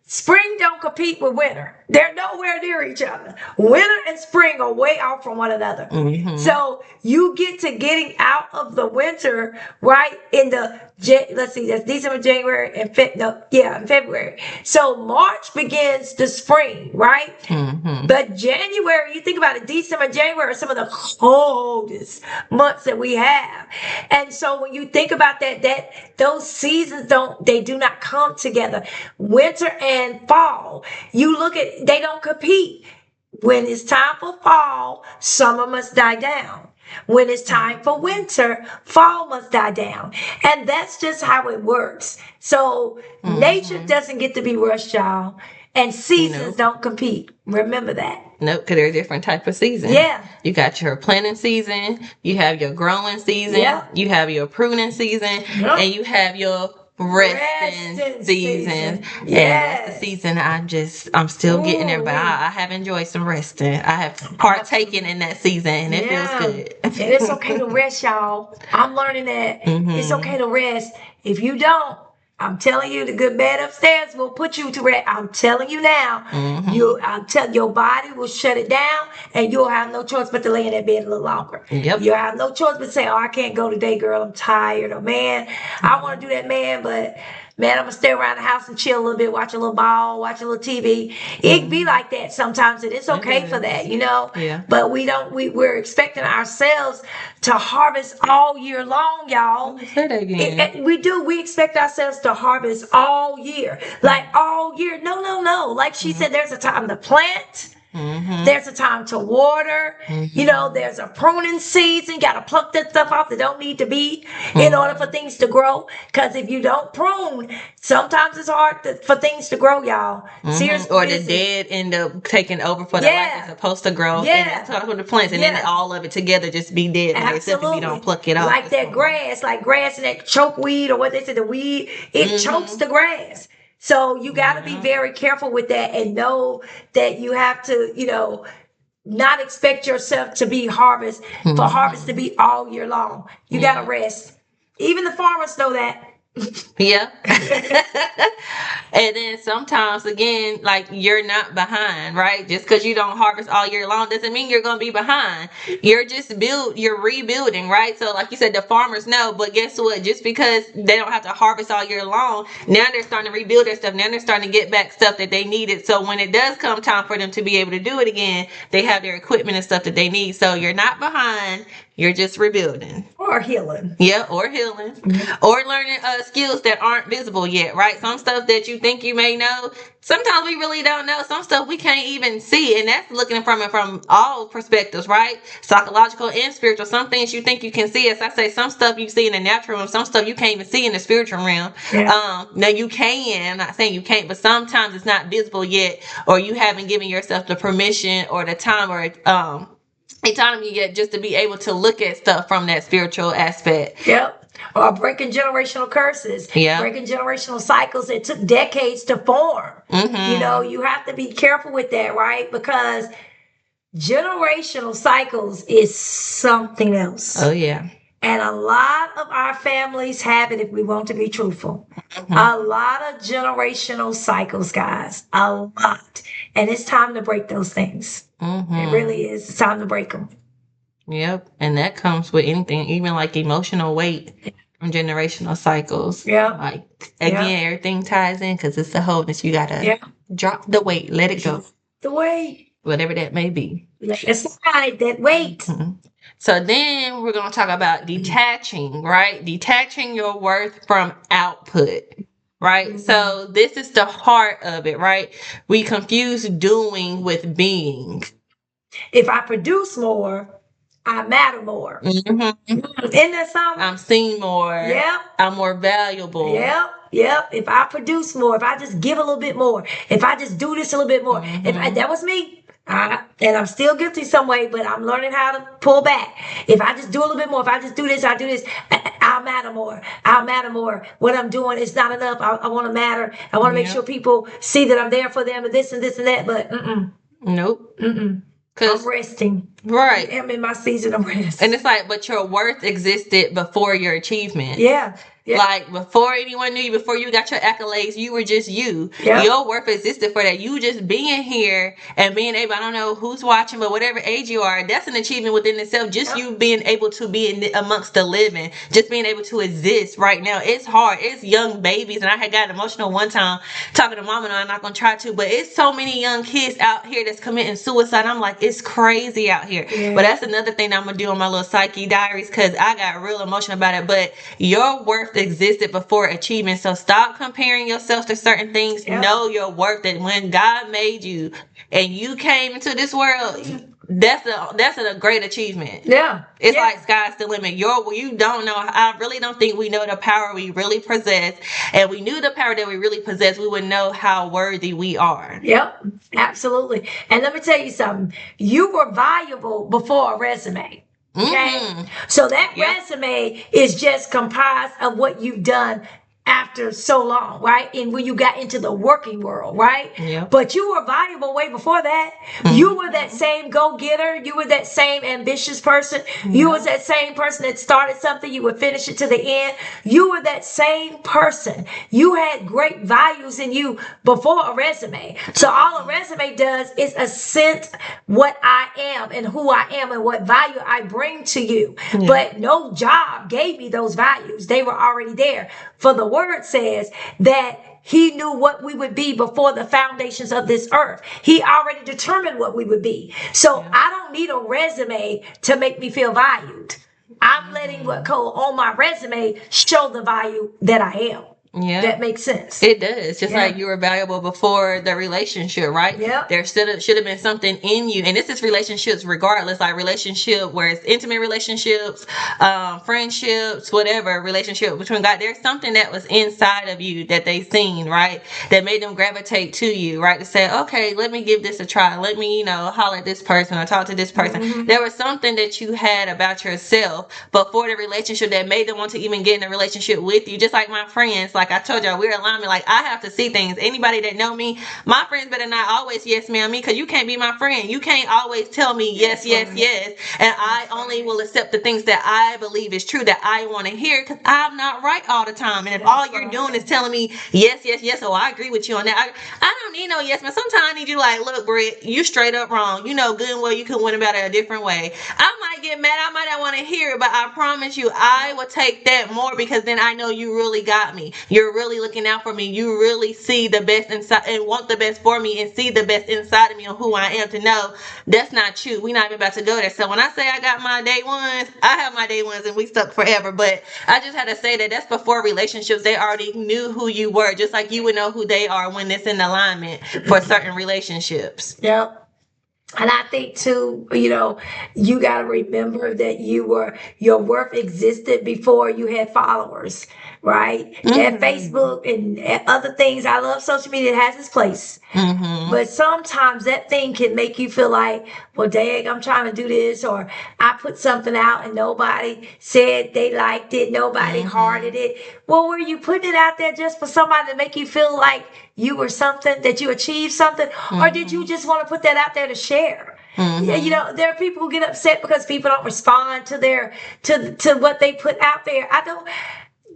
S1: spring don't compete with winter. They're nowhere near each other. Winter and spring are way out from one another. So you get to getting out of the winter, right, in that's December, January, and in February. So March begins the spring, right? But January, you think about it, December, January are some of the coldest months that we have. And so when you think about that those seasons do not come together. Winter and fall, they don't compete. When it's time for fall, summer must die down. When it's time for winter, fall must die down. And that's just how it works. So nature doesn't get to be rushed, y'all. And seasons don't compete. Remember that.
S2: Nope, because there's different type of seasons.
S1: Yeah.
S2: You got your planting season, you have your growing season, you have your pruning season, and you have your resting season.
S1: Yes.
S2: And that's the season I'm still getting there, but I have enjoyed some resting. I have partaken in that season, and it feels good.
S1: And it's okay to rest, y'all. I'm learning that it's okay to rest. If you don't, I'm telling you, the good bed upstairs will put you to rest. I'm telling you now. Your body will shut it down, and you'll have no choice but to lay in that bed a little longer.
S2: Yep.
S1: You'll have no choice but to say, "Oh, I can't go today, girl. I'm tired." Or, "Man, I want to do that, man, but man, I'm gonna stay around the house and chill a little bit, watch a little ball, watch a little TV." It be like that sometimes, and it's okay for that,
S2: Yeah.
S1: But we're expecting ourselves to harvest all year long, y'all.
S2: Say that again.
S1: We expect ourselves to harvest all year, like all year. No. Like she said, there's a time to plant. There's a time to water. There's a pruning season. You got to pluck that stuff off that don't need to be in order for things to grow. Because if you don't prune, sometimes it's hard for things to grow, y'all. Seriously.
S2: Or the dead end up taking over for the life it's supposed to grow.
S1: Yeah.
S2: And that's what the plants. And then all of it together just be dead. Except if you don't pluck it off.
S1: Like that grass, and that chokeweed, or what they say, the weed, it chokes the grass. So you got to be very careful with that and know that you have to, not expect yourself to be harvest to be all year long. You got to rest. Even the farmers know that.
S2: Yeah. And then sometimes, again, like, you're not behind, right? Just because you don't harvest all year long doesn't mean you're going to be behind. You're rebuilding, right? So like you said, the farmers know, but guess what? Just because they don't have to harvest all year long, now they're starting to rebuild their stuff. Now they're starting to get back stuff that they needed. So when it does come time for them to be able to do it again, they have their equipment and stuff that they need. So you're not behind. You're just rebuilding.
S1: All or healing.
S2: Yeah, or healing, or learning skills that aren't visible yet, right? Some stuff that you think you may know, sometimes we really don't know. Some stuff we can't even see, and that's looking from it from all perspectives, right? Psychological and spiritual. Some things you think you can see, as I say, some stuff you see in the natural realm, some stuff you can't even see in the spiritual realm.
S1: Yeah.
S2: Now you can. I'm not saying you can't, but sometimes it's not visible yet, or you haven't given yourself the permission or the time or autonomy yet just to be able to look at stuff from that spiritual aspect.
S1: Yep. Or breaking generational curses.
S2: Yeah.
S1: Breaking generational cycles that took decades to form.
S2: Mm-hmm.
S1: You know, you have to be careful with that, right? Because generational cycles is something else.
S2: Oh, yeah.
S1: And a lot of our families have it, if we want to be truthful.
S2: Mm-hmm.
S1: A lot of generational cycles, guys. A lot. And it's time to break those things.
S2: Mm-hmm.
S1: It really is. It's time to break them.
S2: Yep. And that comes with anything, even like emotional weight from generational cycles.
S1: Yeah.
S2: Like, again, everything ties in because it's the wholeness. You got to drop the weight, let it go.
S1: The weight.
S2: Whatever that may be.
S1: Let it slide, that weight.
S2: Mm-hmm. So then we're going to talk about detaching, right? Detaching your worth from output, right? Mm-hmm. So this is the heart of it, right? We confuse doing with being.
S1: If I produce more, I matter more.
S2: Mm-hmm.
S1: Isn't that something? I'm
S2: seen more.
S1: Yep.
S2: I'm more valuable.
S1: Yep. If I produce more, if I just give a little bit more, if I just do this a little bit more, that was me. And I'm still guilty some way, but I'm learning how to pull back. If I just do a little bit more, if I just do this, I'll matter more. I'll matter more. What I'm doing is not enough. I want to matter. I want to make sure people see that I'm there for them and this and this and that. But
S2: nope.
S1: I'm resting.
S2: Right.
S1: I'm in my season of rest.
S2: And it's like, but your worth existed before your achievement.
S1: Yeah.
S2: Like before anyone knew you, before you got your accolades, you were just you. Yep. Your worth existed for that. You just being here and being able, I don't know who's watching, but whatever age you are, that's an achievement within itself. Just you being able to be amongst the living, just being able to exist right now. It's hard. It's young babies. And I had got emotional one time talking to mama, and I'm not going to try to, but it's so many young kids out here that's committing suicide. I'm like, it's crazy out here. Yeah. But that's another thing that I'm going to do on my little psyche diaries, because I got real emotional about it. But your worth existed before achievement. So stop comparing yourself to certain things. Know your worth, that when God made you and you came into this world, that's a great achievement. Yeah. It's like sky's the limit. You don't know. I really don't think we know the power we really possess. And we knew the power that we really possess, we would know how worthy we are. Yep. Absolutely. And let me tell you something. You were valuable before a resume. Okay. So that resume is just comprised of what you've done after so long, right? And when you got into the working world, right? Yeah. But you were valuable way before that. You were that same go-getter. You were that same ambitious person. You was that same person that started something. You would finish it to the end. You were that same person. You had great values in you before a resume. So all a resume does is assent what I am and who I am and what value I bring to you. Yeah. But no job gave me those values. They were already there. For the word says that he knew what we would be before the foundations of this earth. He already determined what we would be. So I don't need a resume to make me feel valued. I'm letting what go on my resume show the value that I am. Yeah, that makes sense. It does. Just like you were valuable before the relationship, right? Yeah. There should have been something in you, and this is relationships regardless, like relationship where it's intimate relationships, friendships, whatever relationship between God. There's something that was inside of you that they seen, right? That made them gravitate to you, right? To say, okay, let me give this a try. Let me, holler at this person or talk to this person. There was something that you had about yourself before the relationship that made them want to even get in a relationship with you. Just like my friends. Like I told y'all, we're alignment. Like I have to see things. Anybody that know me, my friends better not always yes ma'am me, because you can't be my friend. You can't always tell me yes. And I only will accept the things that I believe is true, that I want to hear, because I'm not right all the time. And if all you're doing is telling me yes, oh, I agree with you on that. I don't need no yes man. Sometimes I need you like, look, Britt, you straight up wrong. You know good and well you could win about it a different way. I might get mad. I might not want to hear it, but I promise you I will take that more, because then I know you really got me. you're really looking out for me. You really see the best inside and want the best for me and see the best inside of me on who I am, to know that's not you. We're not even about to go there. So when I say I got my day ones, I have my day ones and we stuck forever. But I just had to say that's before relationships. They already knew who you were, just like you would know who they are when it's in alignment for certain relationships.
S1: Yep. And I think too, you got to remember that your worth existed before you had followers, right? That Facebook and other things. I love social media. It has its place. But sometimes that thing can make you feel like, well, dang, I'm trying to do this, or I put something out and nobody said they liked it. Nobody hearted it. Well, were you putting it out there just for somebody to make you feel like you were something, that you achieved something? Or did you just want to put that out there to share? There are people who get upset because people don't respond to what they put out there.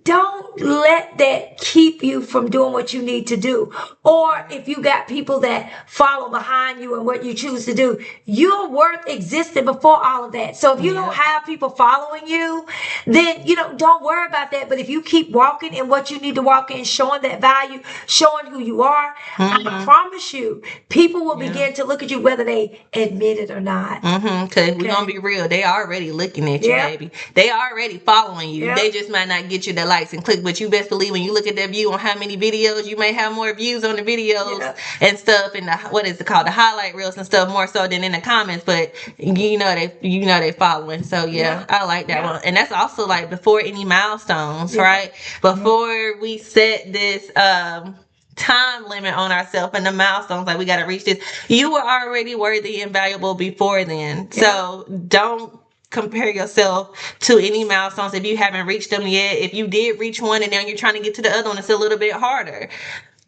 S1: Don't let that keep you from doing what you need to do. Or if you got people that follow behind you and what you choose to do, your worth existed before all of that. So if you don't have people following you, then, don't worry about that. But if you keep walking in what you need to walk in, showing that value, showing who you are, I promise you, people will begin to look at you whether they admit it or not.
S2: Because we're going to be real. They already looking at you, baby. They already following you. They just might not get you the likes and click, but you best believe when you look at that view on how many videos, you may have more views on the videos and stuff, and what is it called, the highlight reels and stuff, more so than in the comments. But they following. So I like that one. And that's also like before any milestones, right? Before we set this time limit on ourselves and the milestones, like we got to reach this, you were already worthy and valuable before then. So don't compare yourself to any milestones if you haven't reached them yet. If you did reach one and now you're trying to get to the other one, it's a little bit harder.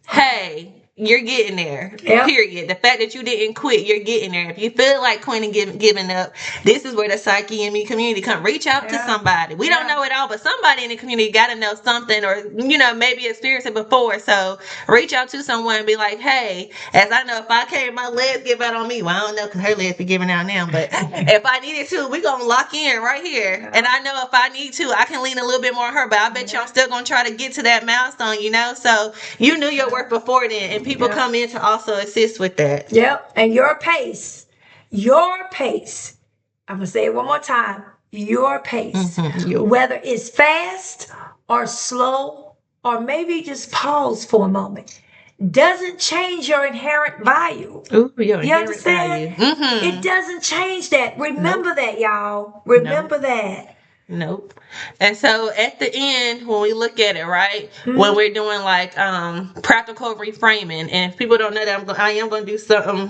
S2: Hey, you're getting there. Period. The fact that you didn't quit, you're getting there. If you feel like quitting and giving up, this is where the Psyche and Me community come. Reach out to somebody. We don't know it all, but somebody in the community got to know something, or maybe experience it before. So reach out to someone and be like, hey, as I know, if I came, my legs give out on me. Well, I don't know, because her legs be giving out now, but if I needed to, we're gonna lock in right here. And I know if I need to, I can lean a little bit more on her, but I bet you I'm still gonna try to get to that milestone. So you knew your work before then, and people come in to also assist with that.
S1: And your pace, I'm gonna say it one more time, your pace, whether it's fast or slow, or maybe just pause for a moment, doesn't change your inherent value.
S2: Your
S1: you understand? It doesn't change that. Remember that, y'all. Remember that.
S2: Nope. And so at the end, when we look at it, right, when we're doing like practical reframing, and if people don't know that, I am going to do something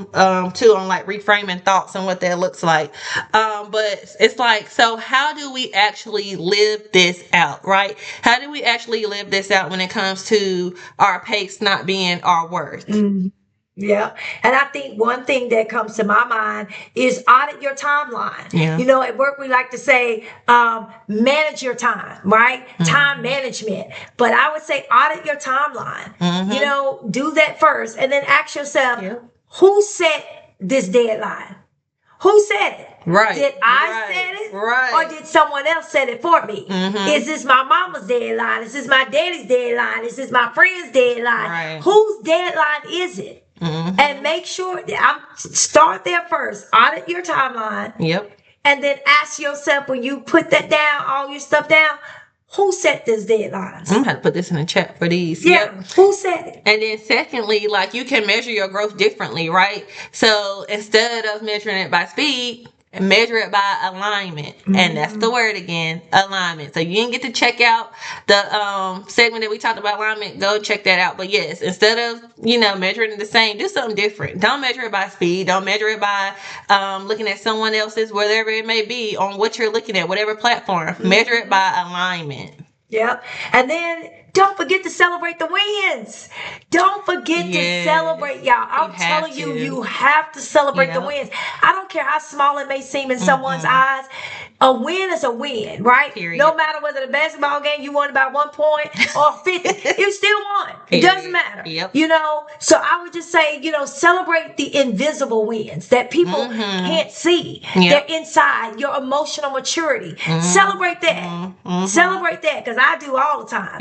S2: too on like reframing thoughts and what that looks like. But it's like, so how do we actually live this out, right? How do we actually live this out when it comes to our pace not being our worth?
S1: Yeah. And I think one thing that comes to my mind is audit your timeline. At work, we like to say, manage your time, right? Time management. But I would say audit your timeline. Do that first. And then ask yourself, who set this deadline? Who said it?
S2: Right.
S1: Did I set it?
S2: Right.
S1: Or did someone else set it for me? Is this my mama's deadline? Is this my daddy's deadline? Is this my friend's deadline?
S2: Right.
S1: Whose deadline is it? And make sure start there first. Audit your timeline. And then ask yourself, when you put that down, all your stuff down, who set these deadlines?
S2: I'm going to put this in the chat for these.
S1: Who set it?
S2: And then secondly, like, you can measure your growth differently, right? So instead of measuring it by speed, measure it by alignment. And that's the word again, alignment. So you didn't get to check out the segment that we talked about alignment, go check that out. But yes, instead of measuring it the same, do something different. Don't measure it by speed. Don't measure it by looking at someone else's, whatever it may be, on what you're looking at, whatever platform. Measure it by alignment.
S1: And then don't forget to celebrate the wins. Don't forget to celebrate, y'all. I'm telling you, you have to celebrate the wins. I don't care how small it may seem in someone's eyes. A win is a win, right?
S2: Period.
S1: No matter whether the basketball game you won by 1 point or 50, you still won. It doesn't matter. So I would just say, celebrate the invisible wins that people can't see. They're inside your emotional maturity. Celebrate that. Celebrate that, because I do all the time.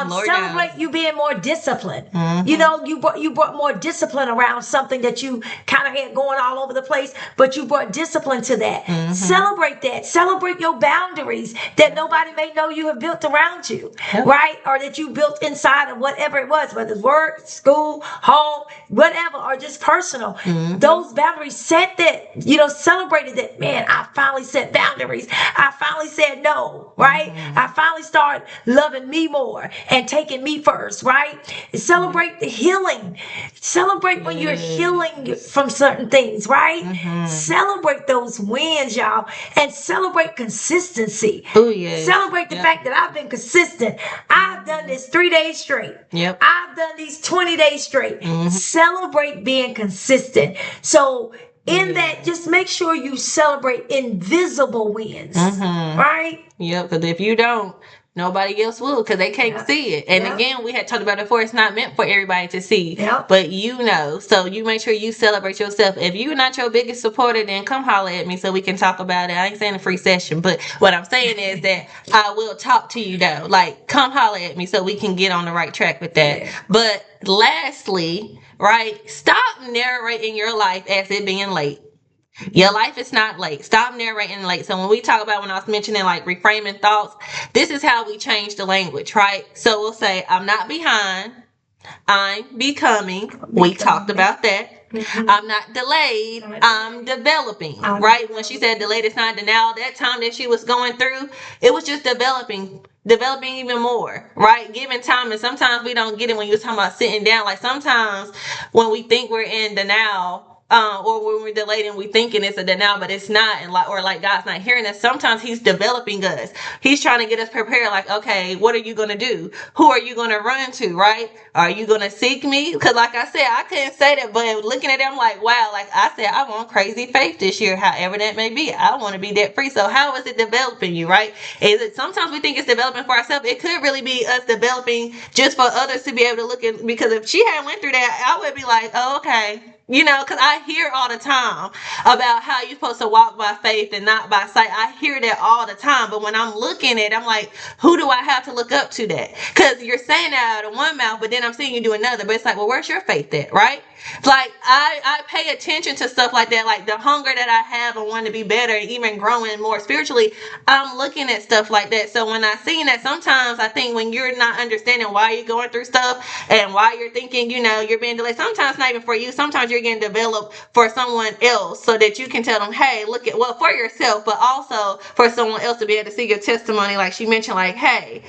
S2: Lord
S1: Celebrate
S2: knows.
S1: you being more disciplined.
S2: Mhm.
S1: You know, you brought more discipline around something that you kind of had going all over the place, but you brought discipline to that. Celebrate that. Celebrate your boundaries that nobody may know you have built around you,
S2: Yep.
S1: right? Or that you built inside of whatever it was, whether it's work, school, home, whatever, or just personal. Those boundaries, set that, celebrated that, man, I finally set boundaries. I finally said no, right? I finally started loving me more and taking me first, right? Celebrate the healing. Celebrate when you're healing from certain things, right? Celebrate those wins, y'all, and celebrate consistency.
S2: Oh, yes.
S1: Celebrate the fact that I've been consistent. I've done this 3 days straight.
S2: Yep.
S1: I've done these 20 days straight. Celebrate being consistent. So in that, just make sure you celebrate invisible wins, right?
S2: Yep, because if you don't, nobody else will, because they can't see it. And again, we had talked about it before, it's not meant for everybody to see, but you know. So you make sure you celebrate yourself. If you're not your biggest supporter, then come holler at me so we can talk about it. I ain't saying a free session, but what I'm saying is that I will talk to you though. Like, come holler at me so we can get on the right track with that. But lastly, right, stop narrating your life as it being late. Your life is not late. Stop narrating late. So when we talk about, when I was mentioning like reframing thoughts, this is how we change the language, right? So we'll say, I'm not behind. I'm becoming. We talked about that. I'm not delayed. I'm developing, right? When she said delayed, it's not denial. That time that she was going through, it was just developing even more, right? Giving time. And sometimes we don't get it when you're talking about sitting down. Like sometimes when we think we're in denial, or when we're delayed and we thinking it's a denial, but it's not, and like God's not hearing us. Sometimes He's developing us. He's trying to get us prepared. Like, okay, what are you gonna do? Who are you gonna run to? Right? Are you gonna seek me? Because like I said, I couldn't say that, but looking at them like, wow, like I said, I want crazy faith this year. However that may be, I want to be debt free. So how is it developing you? Right? Is it sometimes we think it's developing for ourselves? It could really be us developing just for others to be able to look at. Because if she had went through that, I would be like, oh, okay. You know, because I hear all the time about how you're supposed to walk by faith and not by sight. I hear that all the time. But when I'm looking at it, I'm like, who do I have to look up to that? Because you're saying that out of one mouth, but then I'm seeing you do another. But it's like, well, where's your faith at, right? Like, I pay attention to stuff like that, like the hunger that I have and want to be better and even growing more spiritually. I'm looking at stuff like that. So when I see that, sometimes I think when you're not understanding why you're going through stuff and why you're thinking, you're being delayed, sometimes not even for you, sometimes you're getting developed for someone else so that you can tell them, hey, look at, well, for yourself, but also for someone else to be able to see your testimony. Like she mentioned, like, hey,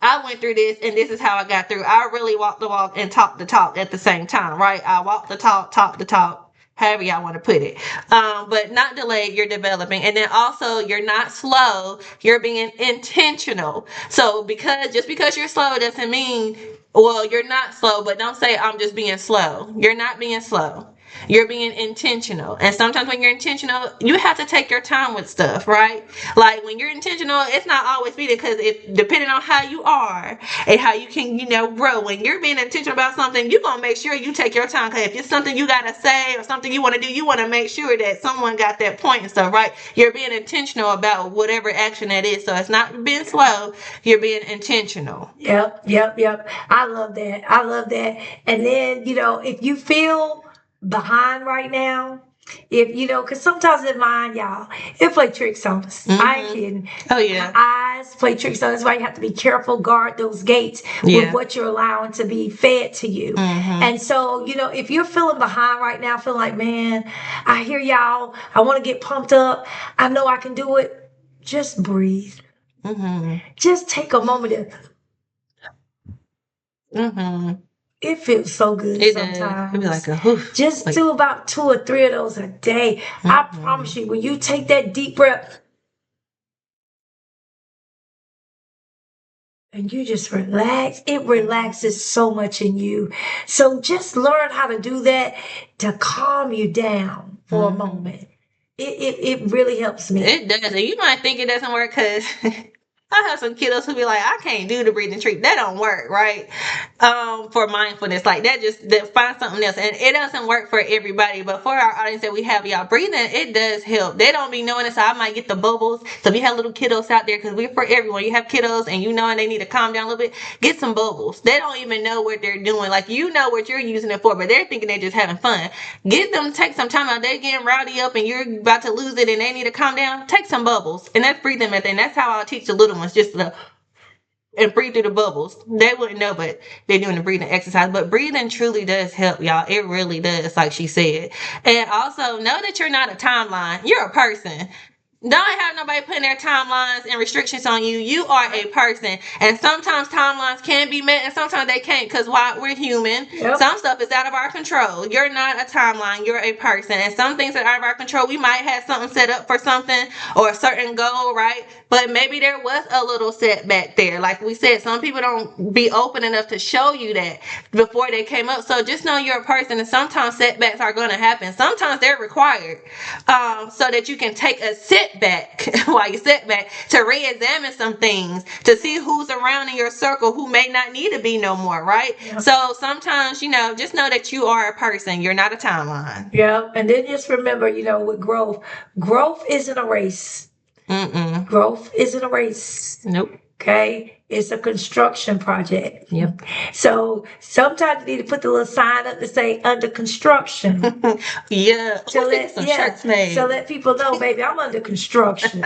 S2: I went through this and this is how I got through. I really walked the walk and talked the talk at the same time, right? I walked the talk, talked the talk, however y'all want to put it. But not delayed, you're developing. And then also you're not slow, you're being intentional. So just because you're slow doesn't mean, well, you're not slow, but don't say I'm just being slow. You're not being slow. You're being intentional. And sometimes when you're intentional, you have to take your time with stuff, right? Like when you're intentional, it's not always be there, because depending on how you are and how you can, grow, when you're being intentional about something, you're going to make sure you take your time. Because if it's something you got to say or something you want to do, you want to make sure that someone got that point and stuff, right? You're being intentional about whatever action that is. So it's not being slow. You're being intentional.
S1: Yep. I love that. And then, if you feel behind right now, because sometimes in mind, y'all, it play tricks on us. I ain't kidding.
S2: Oh yeah.
S1: Eyes play tricks on us. That's why you have to be careful, guard those gates with what you're allowing to be fed to you. And so, if you're feeling behind right now, feeling like, man, I hear y'all, I want to get pumped up, I know I can do it, just breathe. Just take a moment to it feels so good sometimes.
S2: It be like a whew.
S1: Just do about 2 or 3 of those a day. I promise you, when you take that deep breath and you just relax, it relaxes so much in you. So just learn how to do that to calm you down for a moment. It really helps me.
S2: It does. And you might think it doesn't work because I have some kiddos who be like, I can't do the breathing treat. That don't work, right? For mindfulness, like that find something else. And it doesn't work for everybody, but for our audience that we have, y'all, breathing, it does help. They don't be knowing it, so I might get the bubbles. So if you have little kiddos out there, because we're for everyone, you have kiddos and you know and they need to calm down a little bit, get some bubbles. They don't even know what they're doing. Like, you know what you're using it for, but they're thinking they're just having fun. Get them to take some time out. They're getting rowdy up and you're about to lose it and they need to calm down. Take some bubbles. And that's breathing method. And that's how I'll teach the little ones, just to and breathe through the bubbles. They wouldn't know, but they're doing the breathing exercise. But breathing truly does help, y'all. It really does, like she said. And also, know that you're not a timeline. You're a person. Don't have nobody putting their timelines and restrictions on you. You are a person. And sometimes timelines can be met and sometimes they can't, because why? We're human.
S1: Yep.
S2: Some stuff is out of our control. You're not a timeline. You're a person. And some things are out of our control. We might have something set up for something or a certain goal, right? But maybe there was a little setback there. Like we said, some people don't be open enough to show you that before they came up. So just know you're a person, and sometimes setbacks are going to happen. Sometimes they're required so that you can take a sit back while you sit back to re-examine some things, to see who's around in your circle who may not need to be no more, right?
S1: Yeah.
S2: So sometimes, just know that you are a person. You're not a timeline.
S1: Yeah. And then just remember, with growth isn't a race. Growth isn't a race.
S2: Nope.
S1: Okay? It's a construction project.
S2: Yep.
S1: So sometimes you need to put the little sign up to say under construction.
S2: Yeah.
S1: So let people know, baby, I'm under construction.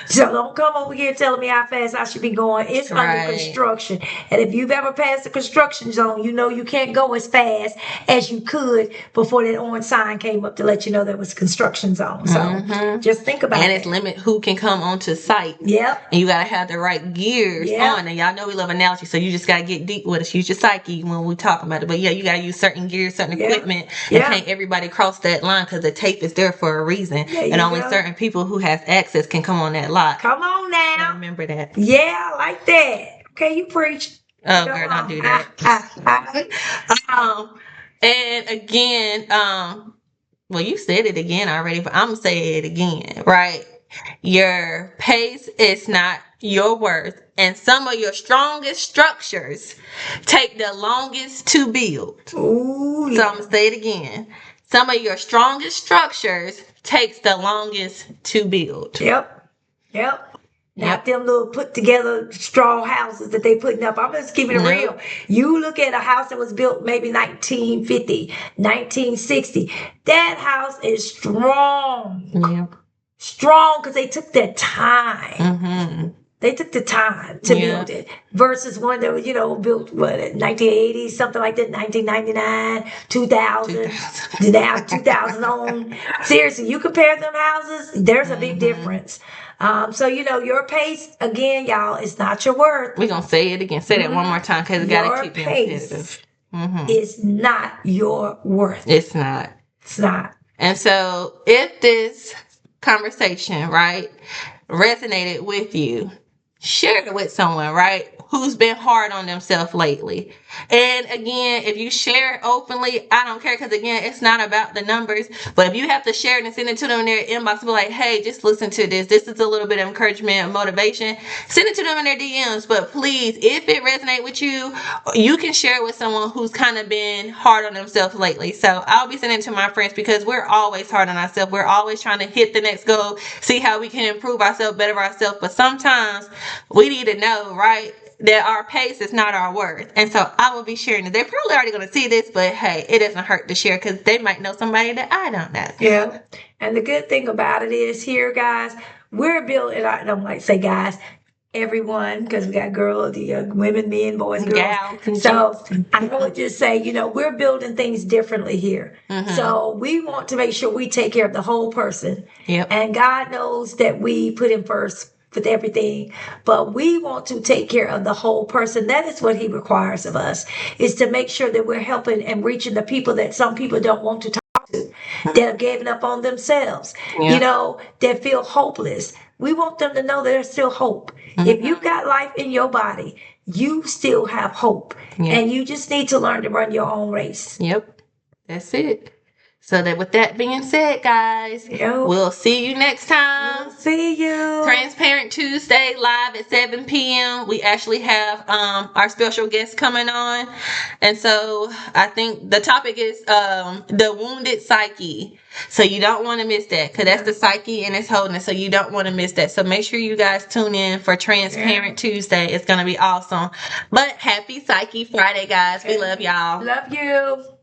S1: So don't come over here telling me how fast I should be going. It's under construction. And if you've ever passed the construction zone, you know you can't go as fast as you could before that orange sign came up to let you know there was a construction zone. So just think about it.
S2: And it's limit who can come onto site.
S1: Yep.
S2: And you got to have the right gears on. And y'all know we love analogy, so you just got to get deep with us. Use your psyche when we talk about it. But yeah, you got to use certain gears, certain equipment. And can't everybody cross that line, because the tape is there for a reason. And only certain people who has access can come on that lot.
S1: Come on now.
S2: So remember that.
S1: Yeah, I like that. Okay, you preach.
S2: Oh, girl, don't do that. And again, well, you said it again already, but I'm gonna say it again, right? Your pace is not your worth, and some of your strongest structures take the longest to build.
S1: Ooh,
S2: So I'm gonna say it again. Some of your strongest structures takes the longest to build.
S1: Yep. Not them little put together straw houses that they putting up. I'm just keeping it real. You look at a house that was built maybe 1950, 1960. That house is strong.
S2: Yeah.
S1: Strong because they took their time. They took the time to build it versus one that was, built, 1980, something like that, 1999, 2000, now 2000 on. Seriously, you compare them houses, there's a big difference. So, your pace, again, y'all, is not your worth.
S2: We're going to say it again. Say that one more time, because it got to keep you
S1: repetitive. It's not your worth.
S2: It's not.
S1: It's not.
S2: And so if this conversation, right, resonated with you, share it with someone, right, who's been hard on themselves lately. And again, if you share it openly, I don't care, because again, it's not about the numbers. But if you have to share it and send it to them in their inbox, be like, hey, just listen to this. This is a little bit of encouragement and motivation. Send it to them in their DMs. But please, if it resonates with you, you can share it with someone who's kind of been hard on themselves lately. So I'll be sending it to my friends, because we're always hard on ourselves. We're always trying to hit the next goal, see how we can improve ourselves, better ourselves. But sometimes we need to know, right, that our pace is not our worth. And so I will be sharing it. They're probably already going to see this, but hey, it doesn't hurt to share, because they might know somebody that I don't know.
S1: Yeah. And the good thing about it is here, guys, we're building, I don't like to say guys, everyone, because we got girls, women, men, boys, girls.
S2: Gals.
S1: So I would just say, we're building things differently here. So we want to make sure we take care of the whole person.
S2: Yep.
S1: And God knows that we put him first with everything, but we want to take care of the whole person. That is what he requires of us, is to make sure that we're helping and reaching the people that some people don't want to talk to, that have given up on themselves, that feel hopeless. We want them to know that there's still hope. If you've got life in your body, you still have hope. And you just need to learn to run your own race.
S2: Yep. That's it. So that with that being said, guys, we'll see you next time.
S1: See you.
S2: Transparent Tuesday live at 7 p.m. We actually have our special guest coming on. And so I think the topic is the wounded psyche. So you don't want to miss that, because that's the psyche and it's holding it. So you don't want to miss that. So make sure you guys tune in for Transparent Tuesday. It's going to be awesome. But happy Psyche Friday, guys. We love y'all.
S1: Love you.